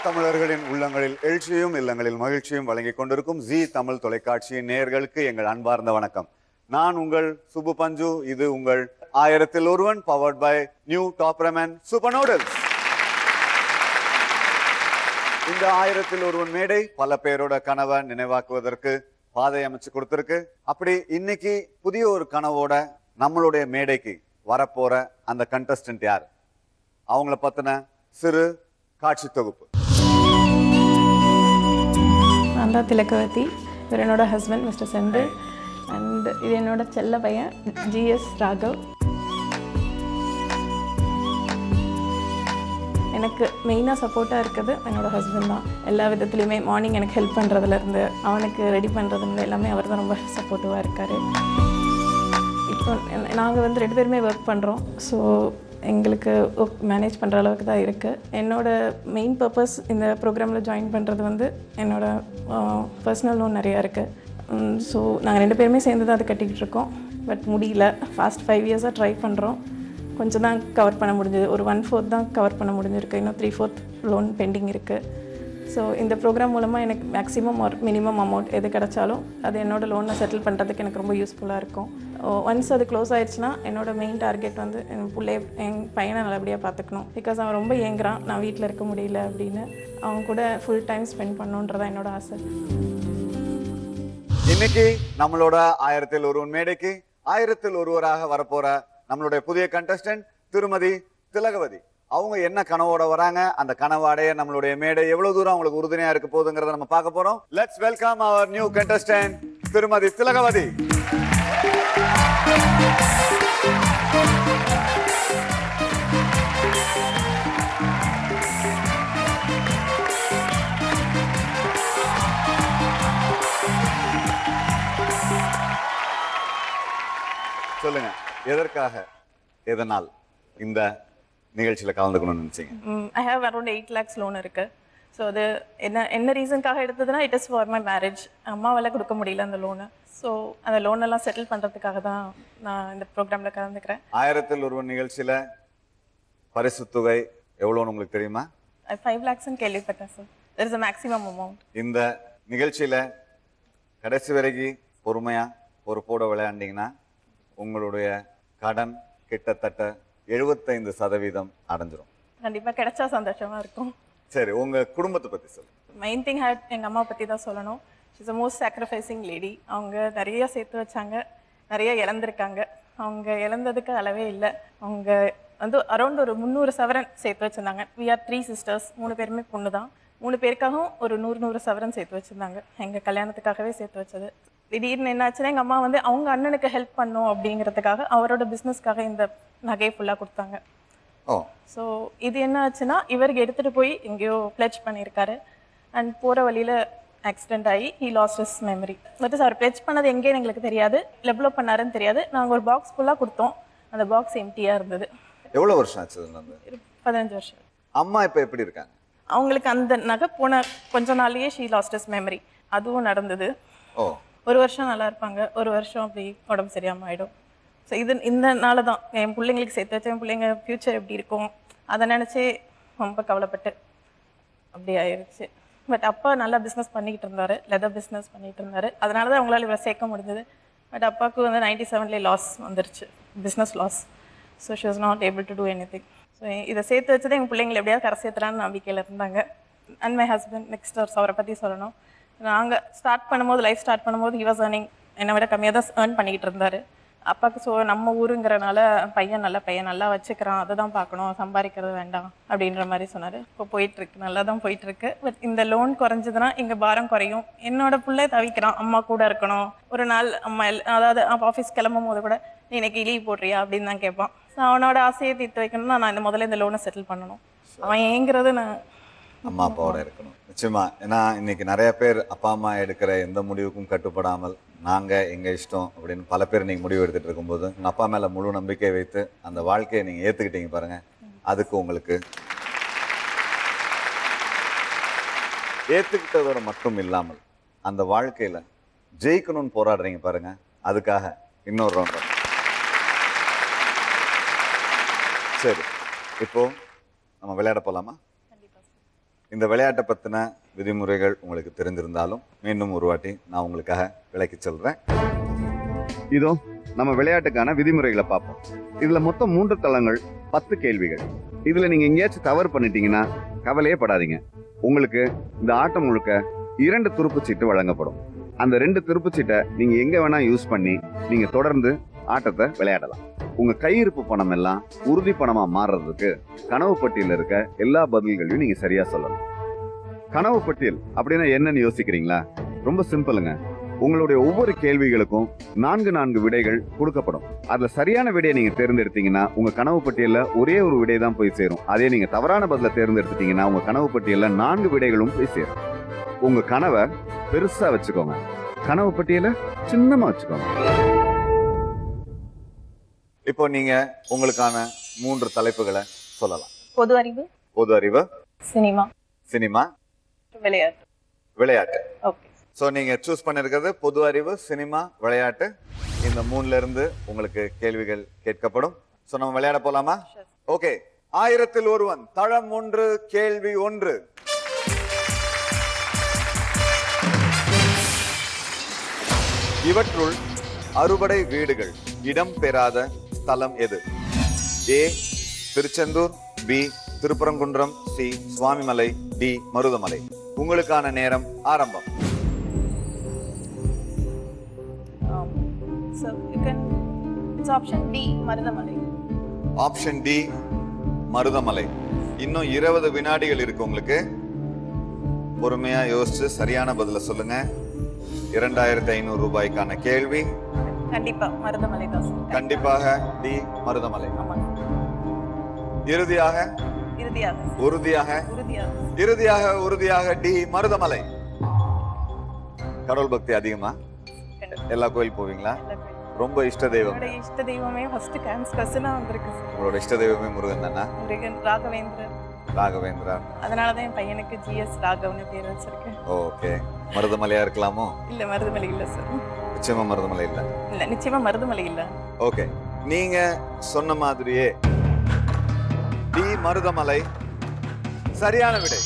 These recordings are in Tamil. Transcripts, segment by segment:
தமிழர்களின் உள்ளங்களில் எழுச்சியும் இல்லங்களில் மகிழ்ச்சியும் வழங்கிக் கொண்டிருக்கும் ஜி தமிழ் தொலைக்காட்சியின் நேயர்களுக்கு எங்கள் அன்பார்ந்த வணக்கம். நான் உங்கள் சுப்பு பஞ்சு. இது உங்கள் 1001 powered by new Top Ramen super noodles. இந்த 1001 மேடை பல பேரோட கனவை நினைவாக்குவதற்கு பாதை அமைச்சு கொடுத்திருக்கு. அப்படி இன்னைக்கு புதிய ஒரு கனவோட நம்மளுடைய மேடைக்கு வரப்போற அந்த கண்டஸ்டன்ட் யார், அவங்கள பத்தின சிறு காட்சி தொகுப்பு. நான் தான் திலகவதி. இவர் என்னோட ஹஸ்பண்ட் மிஸ்டர் செந்தில். அண்ட் இது என்னோட செல்ல பையன் ஜிஎஸ் ராகவ். எனக்கு மெயினாக சப்போர்ட்டாக இருக்குது என்னோட ஹஸ்பண்ட் தான். எல்லா விதத்துலையுமே மார்னிங் எனக்கு ஹெல்ப் பண்ணுறதுலேருந்து அவனுக்கு ரெடி பண்ணுறதுலேருந்து எல்லாமே அவர் தான் ரொம்ப சப்போர்ட்டிவாக இருக்கார். இப்போ நாங்கள் வந்து 2 பேருமே ஒர்க் பண்ணுறோம். ஸோ எங்களுக்கு மேனேஜ் பண்ணுற அளவுக்கு தான் இருக்குது. என்னோடய மெயின் பர்பஸ் இந்த ப்ரோக்ராமில் ஜாயின் பண்ணுறது வந்து என்னோடய பர்சனல் லோன் நிறையா இருக்குது. ஸோ நாங்கள் 2 பேருமே சேர்ந்து தான் அதை கட்டிக்கிட்டு இருக்கோம். பட் முடியல. ஃபாஸ்ட் 5 இயர்ஸாக ட்ரை பண்ணுறோம். கொஞ்சம் தான் கவர் பண்ண முடிஞ்சது. ஒரு 1/4 தான் கவர் பண்ண முடிஞ்சிருக்கு. இன்னும் 3/4 லோன் பெண்டிங் இருக்குது. ஸோ இந்த ப்ரோக்ராம் மூலமாக எனக்கு மேக்ஸிமம் ஒரு மினிமம் அமௌண்ட் எது கிடச்சாலும் அது என்னோடய லோனை செட்டில் பண்ணுறதுக்கு எனக்கு ரொம்ப யூஸ்ஃபுல்லாக இருக்கும். ஒன்ஸ் அது க்ளோஸ் ஆகிடுச்சுன்னா என்னோடய மெயின் டார்கெட் வந்து என் பையனை நல்லபடியாக பார்த்துக்கணும். பிகாஸ் அவன் ரொம்ப ஏங்குறான், நான் வீட்டில் இருக்க முடியல அப்படின்னு. அவன் கூட ஃபுல் டைம் ஸ்பெண்ட் பண்ணணுன்றதான் என்னோட ஆசை. இன்னைக்கு நம்மளோட 1001 மேடைக்கு 1001 வரப்போற நம்மளுடைய புதிய கண்டஸ்டன்ட் திருமதி திலகவதி. அவங்க என்ன கனவோட வராங்க, அந்த கனவு அடைய நம்மளுடைய மேடை எவ்வளவு தூரம் அவங்களுக்கு உறுதுணையா இருக்க போகுதுங்கிறத நம்ம பார்க்க போறோம். Let's welcome our new contestant திருமதி திலகவதி. சொல்லுங்க, எதற்காக எதனால் இந்த நிகழ்ச்சியில் கலந்துக்கணும்னு நினைச்சீங்க? I have around 8 lakhs loan இருக்குது. ஸோ அது என்ன ரீசனுக்காக எடுத்ததுன்னா it is for my marriage. அம்மாவால் கொடுக்க முடியல அந்த லோனை. ஸோ அந்த லோனெல்லாம் செட்டில் பண்ணுறதுக்காக தான் நான் இந்த ப்ரோக்ராமில் கலந்துக்கிறேன். 1001 நிகழ்ச்சியில் பரிசு தொகை எவ்வளோன்னு உங்களுக்கு தெரியுமா? 5 lakhsன்னு கேள்விப்பட்டேன் sir. There is a maximum amount. இந்த நிகழ்ச்சியில் கடைசி வரைக்கும் பொறுமையாக பொறுப்போடு விளையாண்டிங்கன்னா உங்களுடைய கடன் கிட்டத்தட்ட 75% அடைஞ்சிரும். கண்டிப்பாக கிடைச்சா சந்தோஷமாக இருக்கும். சரி, உங்கள் குடும்பத்தை பற்றி சொல்லுங்கள். மெயின் திங் எங்கள் அம்மா பற்றி தான் சொல்லணும். She's a most sacrificing lady. அவங்க நிறைய சேர்த்து வச்சாங்க, நிறைய இழந்திருக்காங்க. அவங்க இழந்ததுக்கு அளவே இல்லை. அவங்க வந்து அரௌண்ட் ஒரு 300 சவரன் சேர்த்து வச்சுருந்தாங்க. We are 3 sisters. 3 பேருமே பொண்ணு தான். 3 பேருக்காகவும் ஒரு 100 சவரன் சேர்த்து வச்சுருந்தாங்க. எங்கள் கல்யாணத்துக்காகவே சேர்த்து வச்சது. திடீர்னு என்னாச்சுன்னா எங்கள் அம்மா வந்து அவங்க அண்ணனுக்கு ஹெல்ப் பண்ணும் அப்படிங்கிறதுக்காக அவரோட பிஸ்னஸ்க்காக இந்த நகையை ஃபுல்லாக கொடுத்தாங்க. ஸோ இது என்ன ஆச்சுன்னா இவருக்கு எடுத்துகிட்டு போய் எங்கேயோ பிளட்ஜ் பண்ணியிருக்காரு. அண்ட் போகிற வழியில் ஆக்சிடென்ட் ஆகி he lost his memory. But அவர் பிளட்ஜ் பண்ணது எங்கேன்னு எங்களுக்கு தெரியாது, எவ்வளோ பண்ணாருன்னு தெரியாது. நாங்கள் ஒரு பாக்ஸ் ஃபுல்லாக கொடுத்தோம். அந்த பாக்ஸ் எம்டியாக இருந்தது. எவ்வளோ வருஷம் ஆச்சு? 15 வருஷம். அம்மா இப்போ எப்படி இருக்காங்க? அவங்களுக்கு அந்த நகை போன கொஞ்ச நாள்லயே ஷீ லாஸ்ட் ஹிஸ் மெமரி. அதுவும் நடந்தது. ஒரு வருஷம் நல்லா இருப்பாங்க, ஒரு வருஷம் அப்படி உடம்பு சரியாமல் ஆகிடும். ஸோ இந்த நாள் தான் என் பிள்ளைங்களுக்கு சேர்த்து வச்ச என் பிள்ளைங்க ஃப்யூச்சர் எப்படி இருக்கும் அதை நினச்சி ரொம்ப கவலைப்பட்டு அப்படி ஆயிடுச்சு. பட் அப்பா நல்லா பிஸ்னஸ் பண்ணிக்கிட்டு இருந்தார், லெதர் பிஸ்னஸ் பண்ணிகிட்டு இருந்தார். அதனால தான் அவங்களால இவ்வளோ சேர்க்க முடிஞ்சது. பட் அப்பாவுக்கு வந்து 97லே லாஸ் வந்துருச்சு, business loss. So she was not able to do anything. So இதை சேர்த்து வச்சதே எங்கள் பிள்ளைங்களை எப்படியாவது கரை சேர்த்துலான்னு நம்பிக்கையில் இருந்தாங்க. அண்ட் மை ஹஸ்பண்ட் நெக்ஸ்ட் அவரை பற்றி சொல்லணும். நாங்கள் ஸ்டார்ட் பண்ணும்போது லைஃப் ஸ்டார்ட் பண்ணும்போது ஹி வாஸ் ஏர்னிங் என்னை விட கம்மியாக தான் ஏர்ன் பண்ணிக்கிட்டு இருந்தார். அப்பாவுக்கு ஸோ நம்ம ஊருங்கிறனால பையன் நல்லா வச்சுக்கிறான், அதை தான் பார்க்கணும், சம்பாதிக்கிறது வேண்டாம் அப்படின்ற மாதிரி சொன்னார். இப்போ போயிட்டுருக்கு, நல்லா தான் போயிட்டுருக்கு. பட் இந்த லோன் குறைஞ்சதுன்னா எங்கள் பாரம் குறையும். என்னோட பிள்ளை தவிக்கிறான், அம்மா கூட இருக்கணும். ஒரு நாள் அம்மா அதாவது ஆஃபீஸ் கிளம்பும் போது கூட நீ இன்னைக்கு லீவ் போடுறியா அப்படின்னு தான் கேட்பான். ஸோ அவனோட ஆசையை தீர்த்து வைக்கணும்னா நான் முதல்ல இந்த லோனை செட்டில் பண்ணணும். அவன் ஏங்கிறது நான் அம்மா அப்பாவோட இருக்கணும். நிச்சயமா. ஏன்னா இன்னைக்கு நிறைய பேர் அப்பா அம்மா எடுக்கிற எந்த முடிவுக்கும் கட்டுப்படாமல் நாங்கள் எங்கள் இஷ்டம் அப்படின்னு பல பேர் நீங்கள் முடிவு எடுத்துகிட்டு இருக்கும்போது உங்கள் அப்பா மேலே முழு நம்பிக்கை வைத்து அந்த வாழ்க்கையை நீங்கள் ஏற்றுக்கிட்டீங்க பாருங்கள். அதுக்கு உங்களுக்கு ஏற்றுக்கிட்டதோட மட்டும் இல்லாமல் அந்த வாழ்க்கையில் ஜெயிக்கணும்னு போராடுறீங்க பாருங்கள். அதுக்காக இன்னொரு ரவுண்ட். சரி, இப்போ நம்ம விளையாட போலாமா? இந்த விளையாட்டை பற்றின விதிமுறைகள் உங்களுக்கு தெரிஞ்சிருந்தாலும் மீண்டும் ஒரு வாட்டி நான் உங்களுக்காக விளக்கி சொல்கிறேன். இதோ நம்ம விளையாட்டுக்கான விதிமுறைகளை பார்ப்போம். இதில் மொத்தம் 3 தளங்கள், 10 கேள்விகள். இதில் நீங்கள் எங்கேயாச்சும் தவறு பண்ணிட்டீங்கன்னா கவலையே படாதீங்க. உங்களுக்கு இந்த ஆட்டம் முழுக்க 2 துருப்புச்சீட்டு வழங்கப்படும். அந்த 2 துருப்புச்சீட்டை நீங்கள் எங்கே வேணால் யூஸ் பண்ணி நீங்கள் தொடர்ந்து ஆட்டத்தை விளையாடலாம். உங்கள் கையிருப்பு பணம் எல்லாம் உறுதி பணமாக மாறுறதுக்கு கனவு பட்டியலில் இருக்க எல்லா பதில்களையும் நீங்கள் சரியாக சொல்லணும். கனவு பட்டியல் அப்படின்னா என்னன்னு யோசிக்கிறீங்களா? ரொம்ப சிம்பிளுங்க. உங்களுடைய ஒவ்வொரு கேள்விகளுக்கும் 4 விடைகள் கொடுக்கப்படும். அதுல சரியான விடையை நீங்க தேர்ந்தெடுத்தீங்கன்னா உங்க கனவு பட்டியல்ல ஒரே ஒரு விடை தான் போய் சேரும். அதே நீங்க தவறான பதில தேர்ந்தெடுத்தீங்கன்னா உங்க கனவு பட்டியல்ல 4 விடைகளும் போய் சேரும். உங்க கனவை பெருசா வச்சுக்கோங்க, கனவு பட்டியல சின்னமா வச்சுக்கோங்க. இப்போ நீங்க உங்களுக்கான 3 தலைப்புகளை சொல்லலாம். பொது அறிவு, பொது அறிவு, சினிமா, சினிமா, விளையாட்டு. விளையாட்டு. ஓகே. ஸோ நீங்கள் சூஸ் பண்ணியிருக்கிறது பொது அறிவு, சினிமா, விளையாட்டு. இந்த 3ல இருந்து உங்களுக்கு கேள்விகள் கேட்கப்படும். ஸோ நம்ம விளையாட போலாமா? ஓகே. 1000ல் ஒருவன், தளம் 1, கேள்வி 1. இவற்றுள் அறுபடை வீடுகள் இடம் பெறாத ஸ்தலம் எது? A Tiruchendur, B Thiruparankundram, C Swamimalai, D Marudhamalai. உங்களுக்கான நேரம் ஆரம்பம். So you can, it's option D, Marudhamalai. Option D Marudhamalai. இன்னும் 20 வினாடிகள் இருக்கு உங்களுக்கு. பொறுமையா யோசிச்சு சரியான பதில சொல்லுங்க. 2500 ரூபாய்க்கான கேள்வி. கண்டிப்பா மருதமலை தான். கண்டிப்பாக டி மருதமலை. ஆமா. இறுதியாக உறுதியாக டி மருதமலை. கடவுள் பக்தி அதிகமா? எல்லா கோயில் போவீங்களா? ரொம்ப இஷ்ட தெய்வம்? இஷ்ட தெய்வமே ஃபர்ஸ்ட் கஸ்னா வந்திருக்கு. உங்களோட இஷ்ட தெய்வமே முருகன் தானா? முருகன், ராகவேந்திரன். ராகவேந்திரா. அதனால தான் என் பையனுக்கு ஜிஎஸ் ராகவன்னு பேர் வச்சிருக்கேன். ஓகே. மருதமலையா இருக்கலாமோ? இல்ல மருதமலை இல்ல சார். நிச்சயமா மருதமலை இல்ல. இல்ல நிச்சயமா மருதமலை இல்ல. ஓகே. நீங்க சொன்ன மாதிரியே டி மருதமலை சரியான விடை.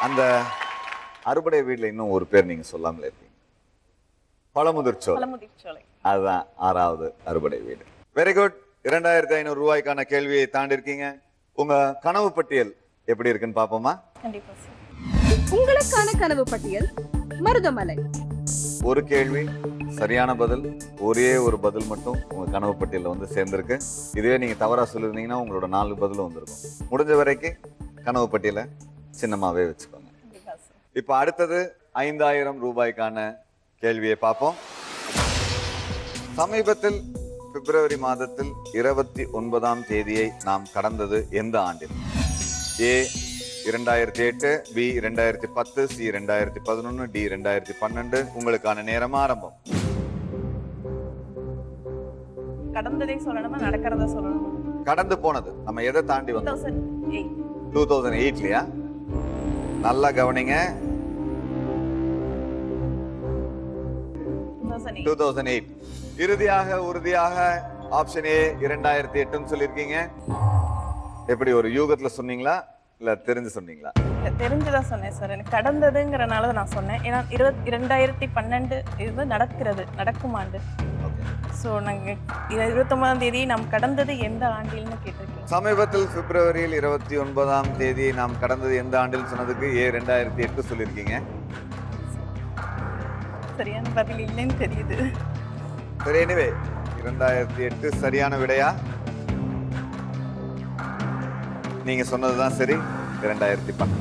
அந்த அறுபடை வீடுல இன்னும் ஒரு பேர் நீங்க சொல்லாமல இருக்கீங்க. பழமுதிர்ச்சோலை. அதுதான் 6வது அறுபடை வீடு. Very good. 2500 ரூபாய்க்கான கேள்வியை தாண்டி இருக்கீங்க. உங்க கனவு பட்டியல் எப்படி இருக்குன்னு பாப்போமா? கண்டிப்பா சார். உங்களுக்கான கனவு பட்டியல் மருதமலை. ஒரு கேள்வி சரியான பதில், ஒரே ஒரு பதில் மட்டும் உங்க கனவு பட்டியல்ல வந்து சேர்ந்திருக்கு. இதுவே நீங்க தவறா சொல்லிருந்தீங்கன்னா உங்களோட 4 பதிலும் வந்திருக்கும். முடிஞ்ச வரைக்கும் கனவு பட்டியலை சின்னமாவே வச்சுக்கோங்க. இப்ப அடுத்தது 5000 ரூபாய்க்கான கேள்வியை பார்ப்போம். சமீபத்தில் பிப்ரவரி மாதத்தில் 29ஆம் தேதியை நாம் கடந்தது எந்த ஆண்டில்? ஏ 2008, பி 2010, சி 2011, டி 2012. உங்களுக்கான நேரம் ஆரம்பம். கடந்ததை சொல்லணுமா நடக்கிறத சொல்லணும்? கடந்து போனது. நம்ம எதை தாண்டி வந்தோம்? 2008லயா? நல்லா கவனிங்க. 2008. இறுதியாக உறுதியாக ஆப்ஷன் ஏ 2008 சொல்லிருக்கீங்க. எப்படி ஒரு யூகத்துல சொன்னீங்களா இல்ல தெரிஞ்சு சொன்னீங்களா? தெரிஞ்சுதான் சொன்னேன் சார். எனக்கு கடந்ததுங்கிறனால நான் சொன்னேன். ஏன்னா 2012 இது நடக்கும் ஆண்டு. ஸோ நாங்கள் 29ஆம் தேதி நாம் கடந்தது எந்த ஆண்டில்னு கேட்டிருக்கோம். சமீபத்தில் பிப்ரவரியில் 29ஆம் தேதி நாம் கடந்தது எந்த ஆண்டில் சொன்னதுக்கு ஏ 2008 சொல்லியிருக்கீங்க. சரியான பதில் இல்லைன்னு தெரியுது. சரி, எனிவே 2008 சரியான விடையா? நீங்க சொன்னதுதான் சரி. 2012.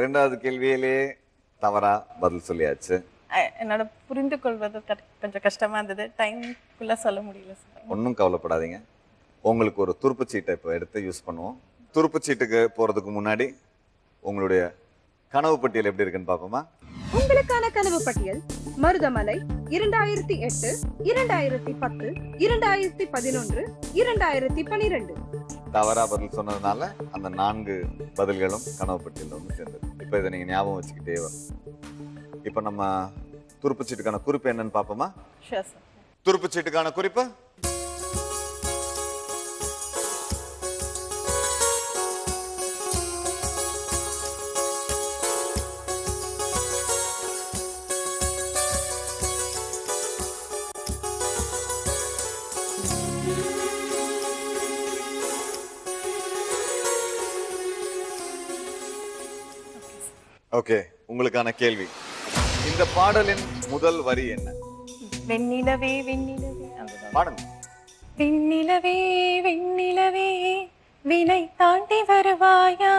இரண்டாவது கேள்வியிலே தவறா பதில் சொல்லியாச்சு. என்னோட புரிந்து கொள்வது கொஞ்சம் கஷ்டமா இருந்தது. டைம்குள்ள சொல்ல முடியல சார். ஒன்றும் கவலைப்படாதீங்க. உங்களுக்கு ஒரு துருப்புச்சீட்டை இப்போ எடுத்து யூஸ் பண்ணுவோம். துருப்புச்சீட்டுக்கு போறதுக்கு முன்னாடி உங்களுடைய கனவு பட்டியல் எப்படி இருக்குன்னு பார்ப்போமா? உங்களுக்கான கனவு பட்டியல் மருதமலை 2008, 2010, 2011, 2012. தவறா பதில் சொன்னதுனால அந்த 4 பதில்களும் கனவு பட்டியலில் வந்து சேர்ந்தது. இப்போ இதை நீங்க ஞாபகம் வச்சுக்கிட்டே வரும். இப்போ நம்ம துருப்புச்சீட்டுக்கான குறிப்பு என்னன்னு பார்ப்போமா? துருப்புச்சீட்டுக்கான குறிப்பு ஓகே. உங்களுக்கான கேள்வி, இந்த பாடலின் முதல் வரி என்ன? வெண்ணிலவே வெண்ணிலவே பாடுங்க. வெண்ணிலவே வெண்ணிலவே வினை தாண்டி வருவாயா,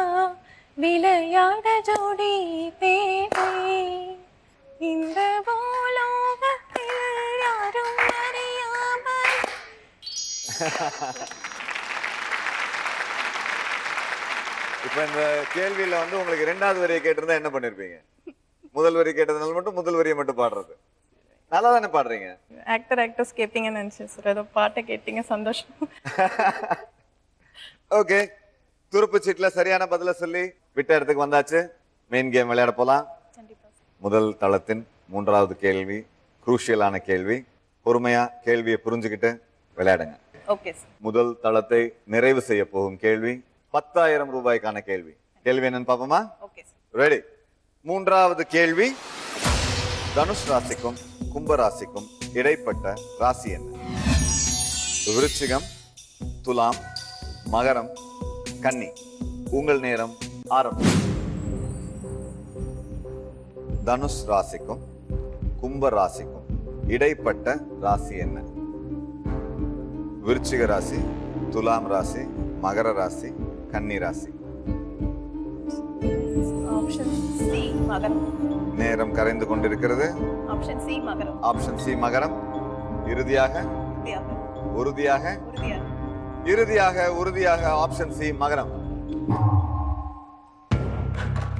விளையாட ஜோடி தேவை இந்த பூலோகத்தில் யாரும் அறியாமல். இப்ப இந்த கேள்வியில வந்து உங்களுக்கு 2வது வரியை கேட்டிருந்தா என்ன பண்ணிருப்பீங்க? முதல் வரி கேட்டதுனால மட்டும் முதல் வரியை மட்டும் பாடுறது. நல்லா தானே பாடுறீங்க. ஆக்டர்ஸ் கேட்பீங்கன்னு நினைச்சேன் சார். ஏதோ பாட்டை கேட்டீங்க, சந்தோஷம். ஓகே, துருப்புச்சீட்டுல சரியான பதில சொல்லி விட்ட இடத்துக்கு வந்தாச்சு. மெயின் கேம் விளையாட போலாம். முதல் தளத்தின் 3வது கேள்வி குரூஷியலான கேள்வி. பொறுமையா கேள்வியை புரிஞ்சுக்கிட்டு விளையாடுங்க. Okay sir. முதல் தளத்தை நிறைவு செய்ய போகும் கேள்வி 10,000 ரூபாய்க்கான கேள்வி. கேள்வி என்னன்னு பாப்போமா? Okay sir. ரெடி. 3வது கேள்வி, தனுஷ் ராசிக்கும் கும்ப ராசிக்கும் இடைப்பட்ட ராசி என்ன? விருச்சிகம், துலாம், மகரம், கன்னி. உங்கள் நேரம் ஆரம்பம். தனுஷ் ராசிக்கும் கும்ப ராசிக்கும் இடைப்பட்ட ராசி என்ன? விருச்சிக ராசி, துலாம் ராசி, மகர ராசி, கன்னி ராசி. ஆப்ஷன் சி மகரம். நேரம் கரைந்து கொண்டிருக்கிறது. ஆப்ஷன் சி மகரம். ஆப்ஷன் சி மகரம். இறுதியாக உறுதியாக ஆப்ஷன் சி மகரம்.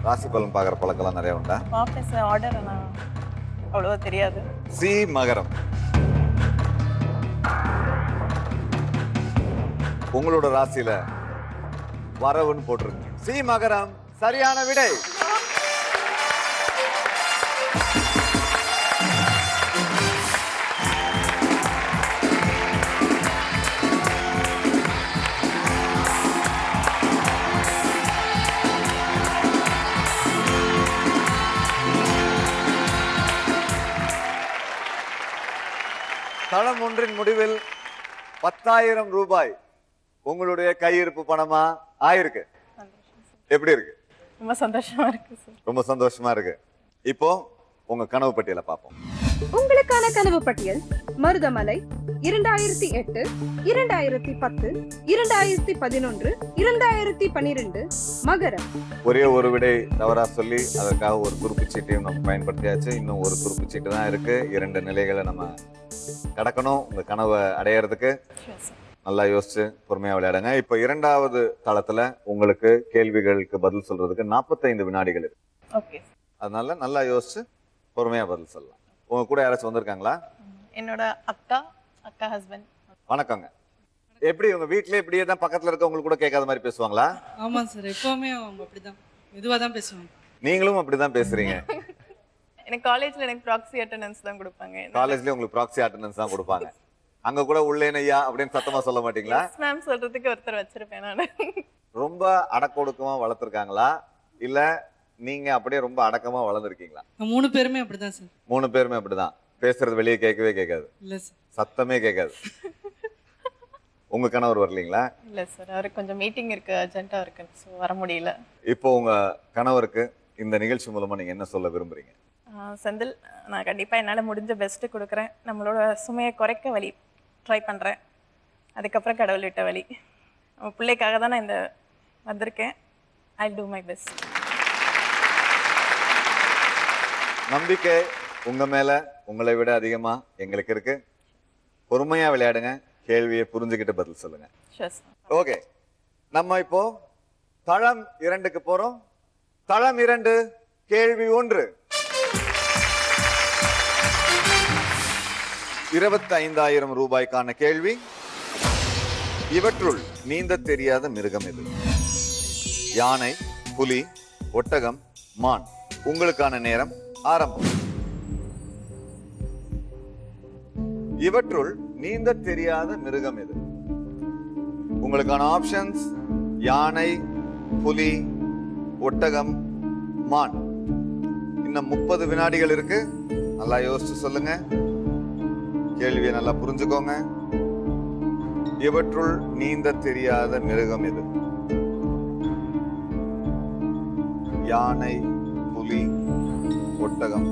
ராசி பலன் பாக்குற பழக்கம் நிறைய உண்டா? பாப்பேன் சார். ஆர்டர் நான் அவ்வளவா தெரியாது. சி மகரம். உங்களோட ராசியில வரவுன்னு போட்டிருக்கு. சி மகரம் சரியான விடை. தளம் ஒன்றின் முடிவில் 10,000 ரூபாய் உங்களுடைய கையிருப்பு பணமா ஆயிருக்கு. எப்படி இருக்கு? ரொம்ப சந்தோஷமா இருக்கு சார். ரொம்ப சந்தோஷமா இருக்கு. இப்போ உங்க கனவு பட்டியலை பார்ப்போம். உங்களுக்கான கனவு பட்டியல் மருதமலை 2008, 2010, 2011, 2012, மகரம். ஒரே ஒரு விடை தவறா சொல்லி அதற்காக ஒரு துருப்புச்சீட்டையும் நம்ம பயன்படுத்தியாச்சு. இன்னும் ஒரு துருப்புச்சீட்டு தான் இருக்கு. 2 நிலைகளை நம்ம கடக்கணும் உங்க கனவை அடையறதுக்கு. நல்லா யோசிச்சு பொறுமையா விளையாடுங்க. இப்ப 2வது தளத்துல உங்களுக்கு கேள்விகளுக்கு பதில் சொல்றதுக்கு 45 வினாடிகள் இருக்கு. ஓகே. அதனால நல்லா யோசிச்சு பொறுமையா பதில் சொல்லலாம். உங்க கூட யாராச்சும் வந்திருக்காங்களா? என்னோட அக்கா ஹஸ்பண்ட். வணக்கங்க. எப்படி உங்க வீட்லயே இப்படியே தான் பக்கத்துல இருக்கவங்க கூட கேட்காத மாதிரி பேசுவாங்களா? ஆமா சார், எப்பவுமே அவங்க அப்படிதான் மெதுவா தான் பேசுவாங்க. நீங்களும் அப்படிதான் பேசுறீங்க. எனக்கு காலேஜ்ல எனக்கு ப்ராக்ஸி அட்டெண்டன்ஸ் தான் கொடுப்பாங்க. காலேஜ்ல உங்களுக்கு ப்ராக்ஸி அட்டெண்டன்ஸ் தான் கொடுப்பாங்க. அங்க கூட உள்ளேனையா அப்படின்னு சத்தமா சொல்ல மாட்டீங்களா? மேம் சொல்றதுக்கு ஒருத்தர் வச்சிருப்பேன் நானு. ரொம்ப அடக்கொடுக்கமா வளர்த்திருக்காங்களா இல்ல நீங்க அப்படியே ரொம்ப அடக்கமா வளர்ந்துருக்கீங்களா? 3 பேருமே அப்படிதான் சார். 3 பேருமே அப்படிதான். பேசுறது வெளியே கேட்கவே கேட்காது. இல்ல சார். சத்தமே கேட்காது. உங்க கணவர் வரலீங்களா? இல்ல சார், அவருக்கு கொஞ்சம் மீட்டிங் இருக்கு, அர்ஜென்ட்டா இருக்கு, சோ வர முடியல. இப்போ உங்க கணவருக்கு இந்த நிகழ்ச்சி மூலமா நீங்க என்ன சொல்ல விரும்புறீங்க? செந்தில், நான் கண்டிப்பா என்னால முடிஞ்ச பெஸ்ட் கொடுக்குறேன். நம்மளோட சுமையை குறைக்க வழி ட்ரை பண்றேன். அதுக்கப்புறம் கடவுள் விட்ட வழி. நம்ம பிள்ளைக்காக தான் நான் இந்த வந்திருக்கேன். I'll do my best. நம்பிக்கை உங்க மேல உங்களை விட அதிகமா எங்களுக்கு இருக்கு. பொறுமையா விளையாடுங்க. கேள்வியை புரிஞ்சுக்கிட்டு பதில் சொல்லுங்க. ஓகே, நம்ம இப்போ தளம் 2க்கு போறோம். தளம் 2 கேள்வி 1. 25,000 ரூபாய்க்கான கேள்வி. இவற்றுள் நீந்த தெரியாத மிருகம் எது? யானை, புலி, ஒட்டகம், மான். உங்களுக்கான நேரம் ஆரம்பம். இவற்றுள் நீந்த தெரியாத மிருகம் எது? உங்களுக்கான ஆப்ஷன்ஸ் யானை, புலி, ஒட்டகம், மான். இன்னும் 30 வினாடிகள் இருக்கு. நல்லா யோசிச்சு சொல்லுங்க. கேள்வியை நல்லா புரிஞ்சுக்கோங்க. இவற்றுள் நீந்த தெரியாத மிருகம் எது? யானை, புலி, ஒட்டகம்,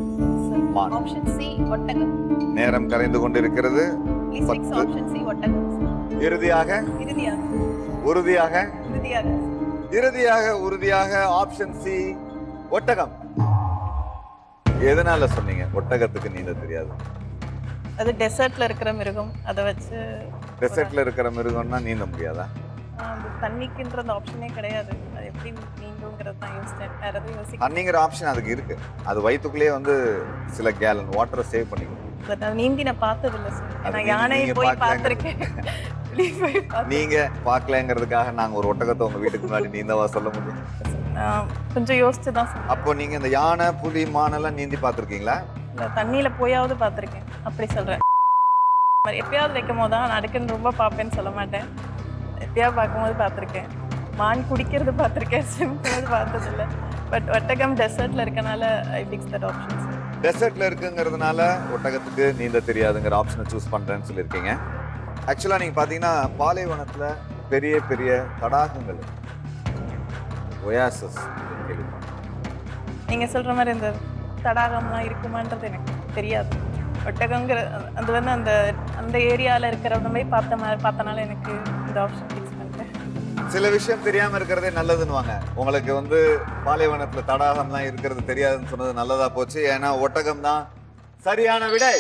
மான். ஆப்ஷன் சி ஒட்டகம். நேரம் கரைந்து கொண்டிருக்கிறது. ஆப்ஷன் சி ஒட்டகம். இறுதியாக உறுதியாக ஆப்ஷன் சி ஒட்டகம். எதனால சொன்னீங்க ஒட்டகத்துக்கு நீந்த தெரியாது? அது டெசர்ட்ல இருக்கிற மிருகம். அதை வச்சு டெசர்ட்ல இருக்கிற மிருகம்னா நீந்த முடியாதா? தண்ணிக்குன்ற ஆப்ஷனே கிடையாது. அது எப்படி நீந்துங்கிறது தான் யோசிச்சேன். வேற எதுவும் யோசிக்க. தண்ணிங்கிற ஆப்ஷன் அதுக்கு இருக்கு. அது வயிற்றுக்குள்ளேயே வந்து சில கேலன் வாட்டரை சேவ் பண்ணிக்கும். பட் நான் நீந்தி நான் பார்த்தது இல்லை சார். நான் யானை போய் பார்த்திருக்கேன். நீங்க பார்க்கலங்கிறதுக்காக நாங்க ஒரு ஒட்டகத்தை உங்க வீட்டுக்கு முன்னாடி நீந்தவா சொல்ல முடியும்? கொஞ்சம் யோசிச்சு தான் சார். அப்போ நீங்க இந்த யானை, புலி, மான் எல்லாம் நீந்தி பார்த்திருக்கீங்களா? இல்லை, தண்ணியில போயாவது பார்த்திருக்கேன். அப்படி சொல்றேன். எப்பயாவது வைக்கும் போது தான் நான் அடுக்குன்னு ரொம்ப பார்ப்பேன்னு சொல்ல மாட்டேன். எப்பயாவது பார்க்கும்போது பார்த்துருக்கேன். மான் குடிக்கிறது பார்த்துருக்கேன். சிம்பிள் பார்த்தது இல்லை. பட் ஒட்டகம் டெசர்ட்ல இருக்கனால ஐ பிக்ஸ் தட் ஆப்ஷன். டெசர்ட்ல இருக்குங்கிறதுனால ஒட்டகத்துக்கு நீந்த தெரியாதுங்கிற ஆப்ஷனை சூஸ் பண்றேன்னு சொல்லியிருக்கீங்க. ஆக்சுவலா நீங்க பாத்தீங்கன்னா பாலைவனத்துல பெரிய பெரிய தடாகங்கள், ஒயாசஸ் நீங்க சொல்ற மாதிரி இந்த தடாகம்லாம் இருக்குமான்றது எனக்கு தெரியாது. ஒட்டகங்கிற அது வந்து அந்த அந்த ஏரியாவில் இருக்கிறவங்க மாதிரி பார்த்தனால எனக்கு இந்த ஆப்ஷன் ஃபிக்ஸ் பண்ணிட்டேன். சில விஷயம் தெரியாம இருக்கிறதே நல்லதுன்னுவாங்க. உங்களுக்கு வந்து பாலைவனத்துல தடாகம்லாம் இருக்கிறது தெரியாதுன்னு சொன்னது நல்லதா போச்சு. ஏன்னா ஒட்டகம் தான் சரியான விடை.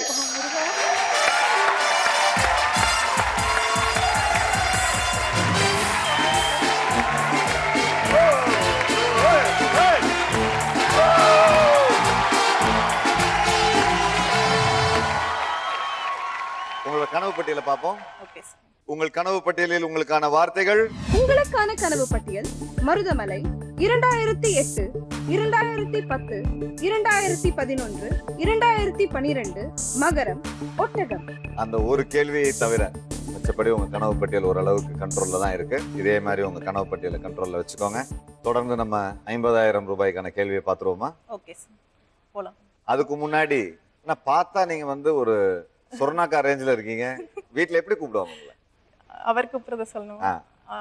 உங்களோட கனவு பட்டியலை பார்ப்போம். உங்கள் கனவு பட்டியலில் உங்களுக்கான வார்த்தைகள். உங்களுக்கான கனவு பட்டியல்: மருதமலை 2008, 2010, 2011, 2012, மகரம், ஒட்டகம். அந்த ஒரு கேள்வியை தவிர மற்றபடி உங்க கனவு பட்டியல் ஓரளவுக்கு கண்ட்ரோல்ல தான் இருக்கு. இதே மாதிரி உங்க கனவு பட்டியலை கண்ட்ரோல்ல வச்சுக்கோங்க. தொடர்ந்து நம்ம 50,000 ரூபாய்க்கான கேள்வியை பார்த்துருவோமா? ஓகே சார், போலாம். அதுக்கு முன்னாடி நான் பார்த்தா நீங்க வந்து ஒரு சொர்ணாக்கா ரேஞ்சில் இருக்கீங்க. வீட்டில் எப்படி கூப்பிடுவாங்க உங்களை? அவர் கூப்பிடுறத சொல்லணும்.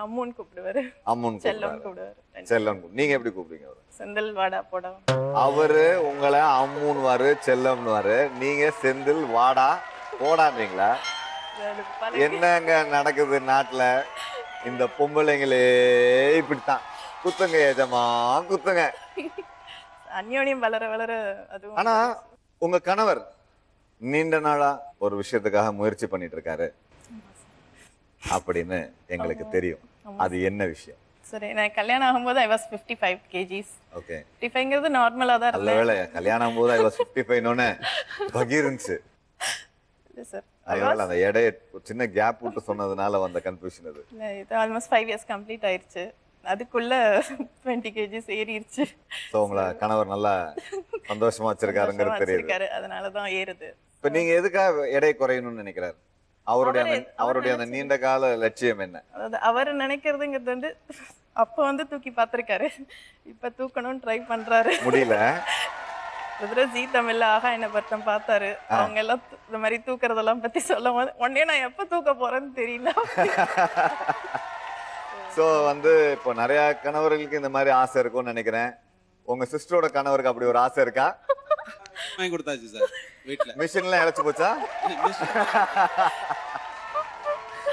அம்மூன் கூப்பிடுவாரு. அம்மூன் செல்லம் கூப்பிடுவாரு. செல்லம். நீங்க எப்படி கூப்பிடுவீங்க அவரு? செந்தில் வாடா போடா. அவரு உங்களை அம்மூன்வாரு, செல்லம்னுவாரு. நீங்க செந்தில் வாடா போடான்றீங்களா? என்னங்க நடக்குது நாட்டுல? இந்த பொம்பளைங்களே இப்படித்தான். குத்துங்க ஏஜமா, குத்துங்க. அந்யோன்யம் வளர வளர அது. ஆனா உங்க கணவர் நீண்ட நாளா ஒரு விஷயத்துக்காக முயற்சி பண்ணிட்டு இருக்காரு அப்படின்னு எங்களுக்கு தெரியும். அது என்ன விஷயம்? சரி, நான் கல்யாணம் ஆகும்போது I was 55 kgs. ஓகே. 55ங்கிறது நார்மலா தான் இருந்தது. நல்ல வேளை கல்யாணம் ஆகும்போது I was 55 னோனே பகிர்ந்துச்சு. இல்ல சார். அதனால அந்த எடை சின்ன கேப் விட்டு சொன்னதுனால வந்த கன்ஃபியூஷன் அது. இல்ல, இது ஆல்மோஸ்ட் 5 இயர்ஸ் கம்ப்ளீட் ஆயிருச்சு. அதுக்குள்ள 20 kgs ஏறிடுச்சு. சோ உங்கள கணவர் நல்லா சந்தோஷமா வச்சிருக்காருங்கிறது தெரியுது. அதனால தான் ஏறுது. இப்ப நீங்க எதுக்காக எடை குறையணும்னு நினைக்கிறாரு? அவருடைய அந்த நீண்ட கால லட்சியம் என்ன? அவர் நினைக்கிறதுங்கிறது வந்து அப்ப வந்து தூக்கி பார்த்திருக்காரு. இப்ப தூக்கணும்னு ட்ரை பண்றாரு. முடியல. ஜி தமிழ்ல ஆகா என்ன பர்த்தம் பார்த்தாரு. அவங்க எல்லாம் இந்த மாதிரி தூக்குறதெல்லாம் பத்தி சொல்லும் போது உடனே நான் எப்ப தூக்க போறேன்னு தெரியல. சோ வந்து இப்போ நிறைய கணவர்களுக்கு இந்த மாதிரி ஆசை இருக்கும்னு நினைக்கிறேன். உங்க சிஸ்டரோட கணவருக்கு அப்படி ஒரு ஆசை இருக்கா? வாங்கி கொடுத்தாச்சு சார். வீட்ல மிஷின்ல இறச்சு போச்சா?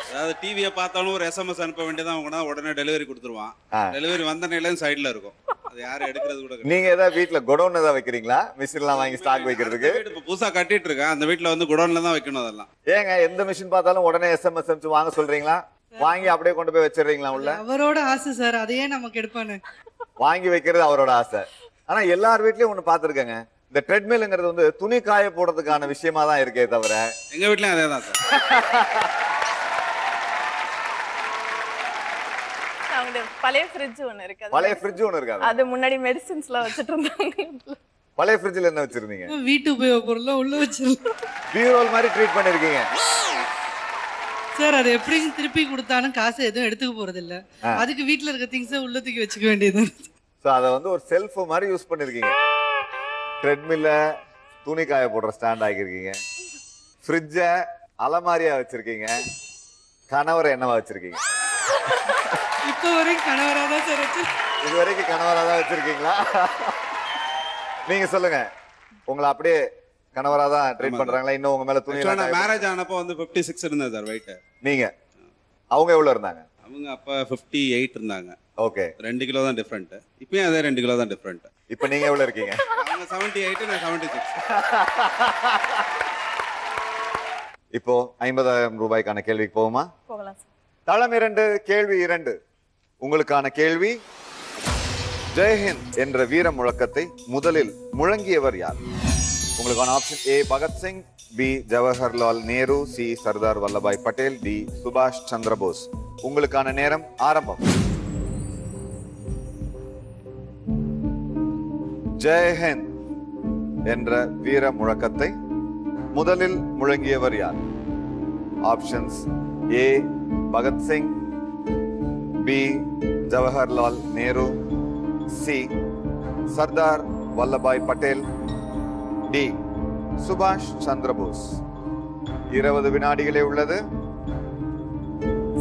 அதாவது டிவியை பார்த்தாலும் ஒரு SMS அனுப்ப வேண்டியதான், அவங்க உடனே டெலிவரி கொடுத்துருவான். டெலிவரி வந்த நிலையில சைடுல இருக்கும். அது யாரும் எடுக்கிறது கூட. நீங்க ஏதாவது வீட்ல குடோன் ஏதாவது வைக்கிறீங்களா? மிஷின்லாம் வாங்கி ஸ்டாக் வைக்கிறதுக்கு? இப்ப புதுசா கட்டிட்டு இருக்கேன். அந்த வீட்ல வந்து குடோன்ல தான் வைக்கணும். அதெல்லாம் ஏங்க எந்த மிஷின் பார்த்தாலும் உடனே SMS அனுப்பிச்சு வாங்க சொல்றீங்களா? வாங்கி அப்படியே கொண்டு போய் வச்சிடுறீங்களா உள்ள? அவரோட ஆசை சார், அதையே நமக்கு எடுப்பானு. வாங்கி வைக்கிறது அவரோட ஆசை. ஆனா எல்லார் வீட்லயும் ஒண்ணு பாத்துருக்கேங்க. இந்த ட்ரெட்மில்ங்கிறது வந்து துணி காய போடுறதுக்கான விஷயமா தான் இருக்கே தவிர எங்க வீட்லயும் அதே தான் சார். அவங்க பழைய ஃப்ரிட்ஜ் ஒண்ணு இருக்கு. பழைய ஃப்ரிட்ஜ் ஒண்ணு இருக்காது. அது முன்னாடி மெடிசின்ஸ்லாம் வச்சிட்டு இருந்தாங்க. பழைய ஃப்ரிட்ஜ்ல என்ன வச்சிருந்தீங்க? வீட்டு உபயோக பொருள் உள்ள வச்சிருந்தோம். பீரோல் மாதிரி ட்ரீட் பண்ணிருக்கீங்க சார். அது எப்படி திருப்பி கொடுத்தாலும் காசு எதுவும் எடுத்துக்க போறது இல்ல. அதுக்கு வீட்டுல இருக்க திங்ஸை உள்ள தூக்கி வச்சுக்க வேண்டியது. சோ அத வந்து ஒரு செல்ஃப் மாதிரி யூஸ் பண்ணிருக்கீங்க. ட்ரெட்மில்ல துணி காய போடுற ஸ்டாண்ட் ஆக்கிருக்கீங்க. ஃப்ரிட்ஜ அலமாரியா வச்சிருக்கீங்க. கணவரை என்னவா வச்சிருக்கீங்க? இப்போ வரைக்கும் கணவராதான் சார் வச்சு. இது வரைக்கும் கணவராதான் வச்சிருக்கீங்களா? நீங்க சொல்லுங்க, உங்களை அப்படியே கணவராதான் ட்ரீட் பண்றாங்களா? இன்னும் உங்க மேல துணி மேரேஜ் ஆனப்போ வந்து 56 இருந்தேன் சார் வெயிட். நீங்க அவங்க எவ்வளவு இருந்தாங்க? அவங்க அப்ப 58 இருந்தாங்க. ஓகே, 2 கிலோ தான் டிஃபரெண்ட். இப்பயும் அதே 2 கிலோ தான் டிஃபரெண்ட். இப்போ நீங்க எவ்வளவு இருக்கீங்க? அவங்க 78 நான் 76. இப்போ 50,000 ரூபாய்க்கான கேள்விக்கு போகுமா? போகலாம் சார். தளம் 2 கேள்வி 2. உங்களுக்கான கேள்வி, ஜெய்ஹிந்த் என்ற வீர முழக்கத்தை முதலில் முழங்கியவர் யார்? உங்களுக்கான option A Bhagat Singh, B Jawaharlal Nehru, C Sardar Vallabhbhai Patel, D சுபாஷ் சந்திர போஸ். உங்களுக்கான நேரம் ஆரம்பம். ஜெய்ஹிந்த் என்ற வீர முழக்கத்தை முதலில் முழங்கியவர் யார்? Options A Bhagat Singh, B Jawaharlal Nehru, C Sardar Vallabhbhai Patel, D சுபாஷ் சந்திர போஸ். 20 வினாடிகளே உள்ளது.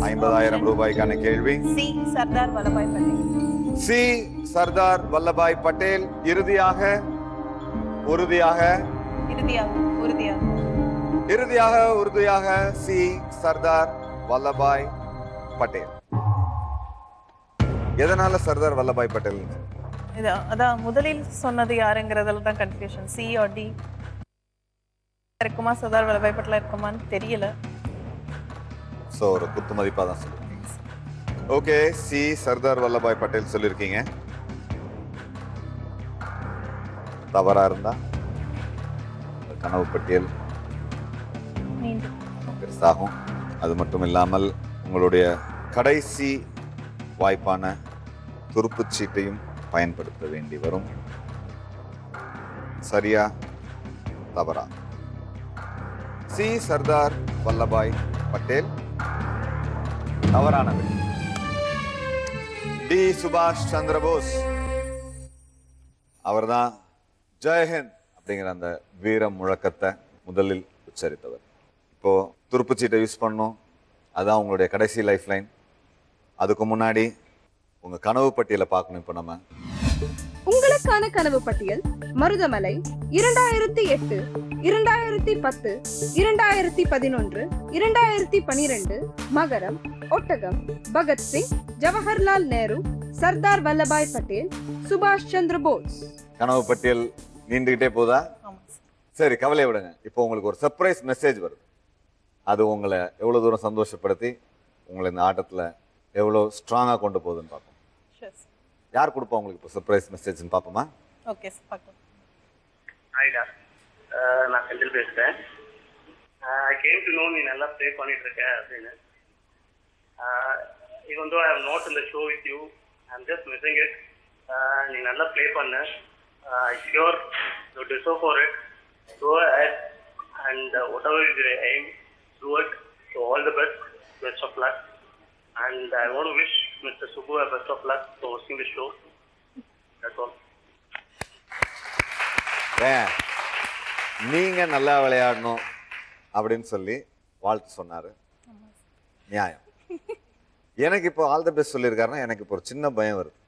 50,000 ரூபாய்க்கான கேள்வி. சி சர்தார் வல்லபாய் பட்டேல். சி சர்தார் வல்லபாய் பட்டேல். இறுதியாக உறுதியாக சி சர்தார் வல்லபாய் பட்டேல். எதனால சர்தார் வல்லபாய் பட்டேல்? அதான் முதலில் சொன்னது யாருங்கிறதுல தான் கன்ஃபியூஷன். சி ஆர் டி இருக்குமா, சர்தார் வல்லபாய் பட்டேல் இருக்குமான்னு தெரியல. சோ ஒரு குத்து மதிப்பா தான் சொல்லுங்க. ஓகே, சி சர்தார் வல்லபாய் பட்டேல் சொல்லிருக்கீங்க. தவறா இருந்தா கனவு பட்டியல் பெருசாகும். அது மட்டும் இல்லாமல் உங்களுடைய கடைசி வாய்ப்பான துருப்புச் சீட்டையும் பயன்படுத்த வேண்டி வரும். சரியா தவறா? சி சர்தார் வல்லபாய் பட்டேல் தவறானது. டி சுபாஷ் சந்திர போஸ் அவர்தான் ஜெய்ஹிந்த் அப்படிங்கிற அந்த வீர முழக்கத்தை முதலில் உச்சரித்தவர். இப்போ துருப்புச்சீட்டை யூஸ் பண்ணோம், அதுதான் உங்களுடைய கடைசி லைஃப் லைன். அதுக்கு முன்னாடி உங்க கனவு பட்டியலை பார்க்கணும். இப்போ நம்ம உங்களுக்கான கனவு பட்டியல் மருதமலை 2008, 2010, 2011, 2012, மகரம், ஒட்டகம், பகத்சிங், ஜவஹர்லால் நேரு, சர்தார் வல்லபாய் பட்டேல், சுபாஷ் சந்திர போஸ். கனவு பட்டியல் நீண்டுகிட்டே போதா? சரி, கவலை விடுங்க. இப்போ உங்களுக்கு ஒரு சர்ப்ரைஸ் மெசேஜ் வருது. அது உங்களை எவ்வளவு தூரம் சந்தோஷப்படுத்தி உங்களை இந்த ஆட்டத்துல எவ்வளவு ஸ்ட்ராங்கா கொண்டு போகுதுன்னு பார்ப்போம். யார் கொடுப்பா உங்களுக்கு இப்போ சர்ப்ரைஸ் மெசேஜ்னு பார்ப்போமா? ஓகே சார், பார்க்கலாம். ஹாய்டா, நான் செந்தில் பேசுகிறேன். ஐ கேம் டு நோ நீ நல்லா ப்ளே பண்ணிட்டு இருக்க அப்படின்னு. even though I am not in the show with you, I am just missing it. நீ நல்லா ப்ளே பண்ண. Sure you deserve for it. Go ahead and whatever is your aim, do it. So all the best of luck. And I want to wish Mr. Subbu a best of luck for hosting the show. That's all. நீங்க நல்லா விளையாடணும் அப்படின்னு சொல்லி வாழ்த்து சொன்னாரு. நியாயம். எனக்கு இப்போ ஆல் தி பெஸ்ட் சொல்லியிருக்காருன்னா எனக்கு இப்போ ஒரு சின்ன பயம் வருது.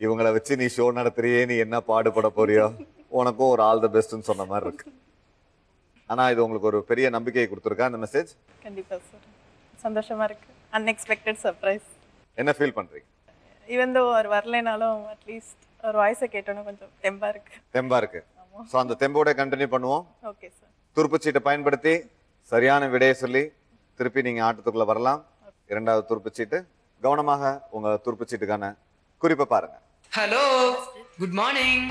இவங்களை வச்சு நீ ஷோ நடத்துறியே, நீ என்ன பாடுபட போறியோ, உனக்கும் ஒரு ஆல் தி பெஸ்ட்னு சொன்ன மாதிரி இருக்கு. ஆனா இது உங்களுக்கு ஒரு பெரிய நம்பிக்கையை கொடுத்துருக்கா இந்த மெசேஜ்? கண்டிப்பா சார், சந்தோஷமா இருக்கு. Unexpected surprise. என்ன ஃபீல் பண்றீங்க? ஈவன் தோ அவர் வரலைனாலும் அட்லீஸ்ட் ஒரு வாய்ஸை கேட்டோன்னு கொஞ்சம் தெம்பா இருக்கு. தெம்பா இருக்கு. ஸோ அந்த தெம்போட கண்டினியூ பண்ணுவோம். Okay sir. துருப்புச்சீட்டை பயன்படுத்தி சரியான விடையை சொல்லி திருப்பி நீங்க ஆட்டத்துக்குள்ள வரலாம். இரண்டாவது துருப்புச்சீட்டு. கவனமாக உங்க துருப்புச்சீட்டுக்கான குறிப்பை பாருங்க. Hello, good morning.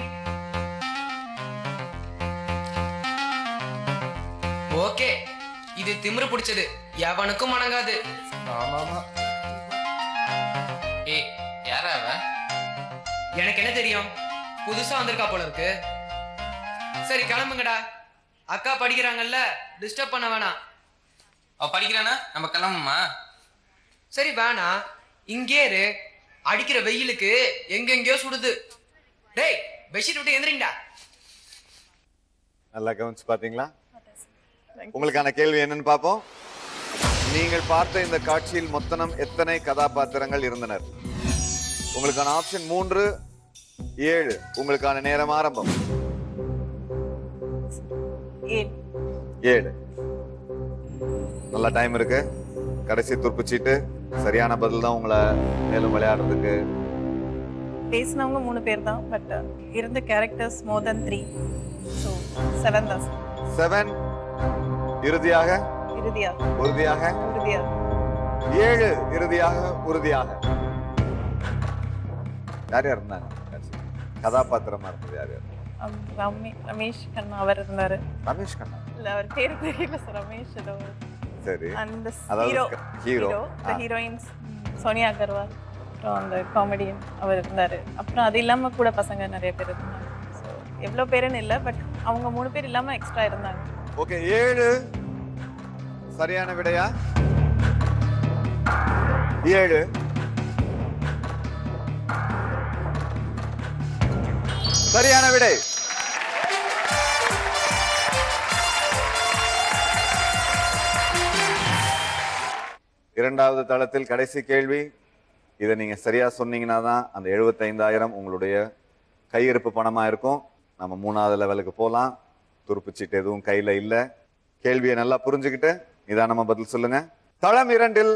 ஓகே, இது திமிரு பிடிச்சது, எவனுக்கும் வணங்காது. ஆமாமா. ஏய், யாரா அவ? எனக்கு என்ன தெரியும், புதுசா வந்திருக்கா போல இருக்கு. சரி கிளம்புங்கடா, அக்கா படிக்கிறாங்கல்ல, டிஸ்டர்ப் பண்ண வேணாம். அவ படிக்கிறானா? நம்ம கிளம்புமா? சரி வேணாம், இங்கே இரு. அடிக்கிற வெயிலுக்கு எங்கெங்கயோ சுடுது. டேய், பெட்ஷீட் விட்டு எந்திரிங்கடா. நல்லா கவனிச்சு பாத்தீங்களா? உங்களுக்கான கேள்வி என்னன்னு பார்ப்போம். நீங்கள் பார்த்த இந்த காட்சியில் மொத்தம் எத்தனை கதாபாத்திரங்கள் இருந்தனர்? உங்களுக்கான ஆப்ஷன் 3, 7. உங்களுக்கான நேரம் ஆரம்பம். 7. நல்ல டைம் இருக்கு. கடைசி துருப்புச்சீட்டு. சரியான பதில் தான் உங்களை மேலும் விளையாடுறதுக்கு. பேசினவங்க 3 பேர் தான், பட் இருந்த கேரக்டர்ஸ் மோர் தென் 3. ஸோ 7 தான். 7 இறுதியாக உறுதியாக 7 இறுதியாக உறுதியாக. யார் யார் இருந்தாங்க கதாபாத்திரமா இருந்தது? யார் யார்? ரமேஷ் கண்ணா அவர் இருந்தாரு. ரமேஷ் கண்ணா இல்ல, அவர் பேரு தெரியல சார். ரமேஷ் ஏதோ. சரி. அந்த ஹீரோ ஹீரோயின்ஸ் சோனியா அகர்வால், அப்புறம் அந்த காமெடியன் அவர் இருந்தாரு. அப்புறம் அது இல்லாம கூட பசங்க நிறைய பேர் இருந்தாங்க. ஸோ எவ்வளோ பேருன்னு இல்லை, பட் அவங்க 3 பேர் இல்லாம எக்ஸ்ட்ரா இருந்தாங்க. ஓகே, 7 சரியான விடையா? 7 சரியான விடை. இரண்டாவது தளத்தில் கடைசி கேள்வி. இதை நீங்க சரியா சொன்னீங்கன்னா தான் அந்த 75,000 உங்களுடைய கையிருப்பு பணமா இருக்கும். நம்ம 3வது லெவலுக்கு போலாம். துருப்புச்சீட்டு எதுவும் கையில இல்ல. கேள்வியை நல்லா புரிஞ்சுக்கிட்டு நிதானமா பதில் சொல்லுங்க. தளம் 2ல்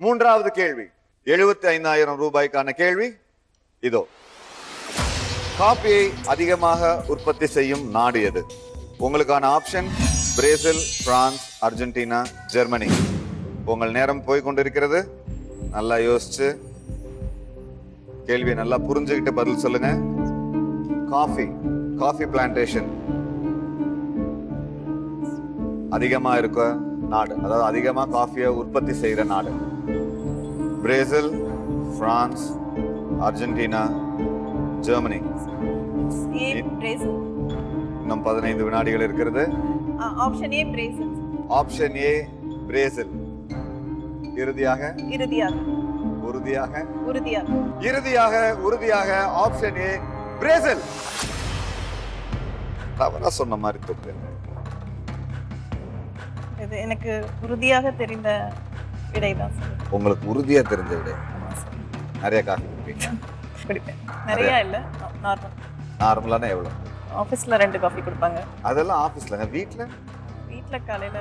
3வது கேள்வி, 75,000 ரூபாய்க்கான கேள்வி இதோ. காபியை அதிகமாக உற்பத்தி செய்யும் நாடு எது? உங்களுக்கான option Brazil, France, Argentina, Germany. உங்கள் நேரம் போய் கொண்டிருக்கிறது. நல்லா யோசிச்சு கேள்வியை நல்லா புரிஞ்சுக்கிட்டு பதில் சொல்லுங்க. காஃபி பிளான்டேஷன் அதிகமா இருக்க நாடு, அதாவது அதிகமா காஃபியை உற்பத்தி செய்யற நாடு. Brazil, France, Argentina, Germany. இன்னும் 15 வினாடிகள் இருக்கிறது. Option A Brazil. Option A Brazil. இறுதியாக உறுதியாக ஆப்ஷன் ஏ பிரேசில். தவறா சொன்ன மாதிரி தோணுது. இது எனக்கு உறுதியாக தெரிந்த விடை தான் சார். உங்களுக்கு உறுதியா தெரிஞ்ச விடை? நிறைய காஃபி குடிப்பேன். நிறைய இல்ல, நார்மலான எவ்வளவு? ஆபீஸ்ல 2 காஃபி கொடுப்பாங்க. அதெல்லாம் ஆபீஸ்லங்க. வீட்ல காலையில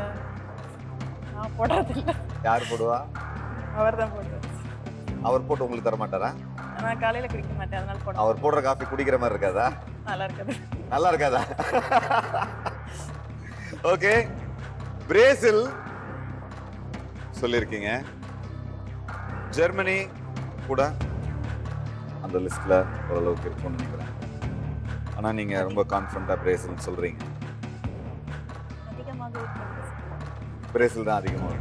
நான் போடுறது இல்ல. யார் போடுவா? அவர் தான் போடுவார். அவர் போட்டு உங்களுக்கு தர மாட்டாரா? நான் காலையில குடிக்க மாட்டேன், அதனால போட. அவர் போடுற காஃபி குடிக்கிற மாதிரி இருக்காதா? நல்லா இருக்காதா? ஓகே, பிரேசில் சொல்லிருக்கீங்க. ஜெர்மனி கூட அந்த லிஸ்ட்ல ஓரளவுக்கு இருக்கும்னு நினைக்கிறேன். ஆனா நீங்க ரொம்ப கான்ஃபிடண்டா பிரேசில் சொல்றீங்க. பிரேசில் தான் அதிகமாக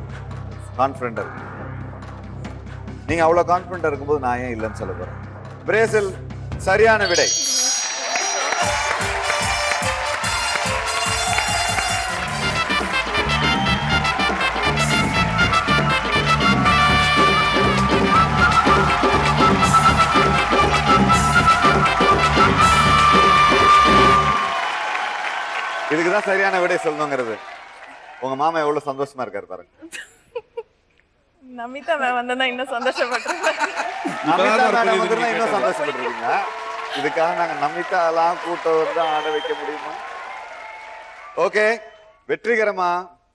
கான்ஃபிடண்டா இருக்கு. நீங்க அவ்வளவு கான்ஃபிடண்டா இருக்கும்போது நான் ஏன் இல்லைன்னு சொல்ல போறேன். பிரேசில் சரியான விடை. இதுக்குதான் சரியான விடை சொல்லணுங்கிறது. உங்க மாமா எவ்வளவு சந்தோஷமா இருக்காரு பாருங்க. நமிதா மேம் வந்தா இன்னும் சந்தோஷப்படுறேன். நமிதா மேம் வந்தா இன்னும் சந்தோஷப்படுறீங்க. இதுக்காக நாங்க நமிதா எல்லாம் கூட்டம் வந்து ஆட வைக்க முடியுமா? ஓகே, வெற்றிகரமா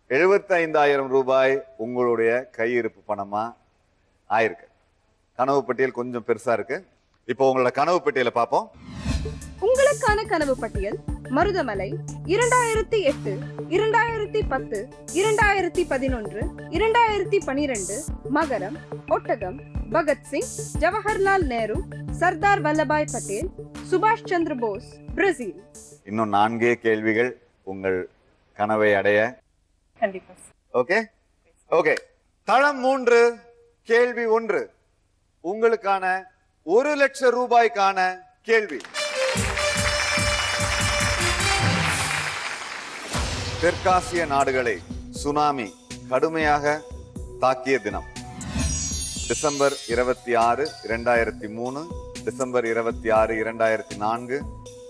75,000 ரூபாய் உங்களுடைய கையிருப்பு பணமா ஆயிருக்கு. கனவு பட்டியல் கொஞ்சம் பெருசா இருக்கு. இப்போ உங்களோட கனவு பட்டியலை பார்ப்போம். உங்களுக்கான கனவு பட்டியல் மருதமலை 2008, 2010, 2011, 2012, மகரம், ஒட்டகம், பகத்சிங், ஜவஹர்லால் நேரு, சர்தார் வல்லபாய் பட்டேல், சுபாஷ் சந்திர போஸ், பிரேசில். இன்னும் 4 கேள்விகள் உங்கள் கனவை அடைய. கண்டிப்பா. Okay okay. தளம் 3 கேள்வி 1 உங்களுக்கான 1 லட்சம் ரூபாய்க்கான கேள்வி. தெற்காசிய நாடுகளை சுனாமி கடுமையாக தாக்கிய தினம் டிசம்பர் 26, 2003, டிசம்பர் 26, 2004,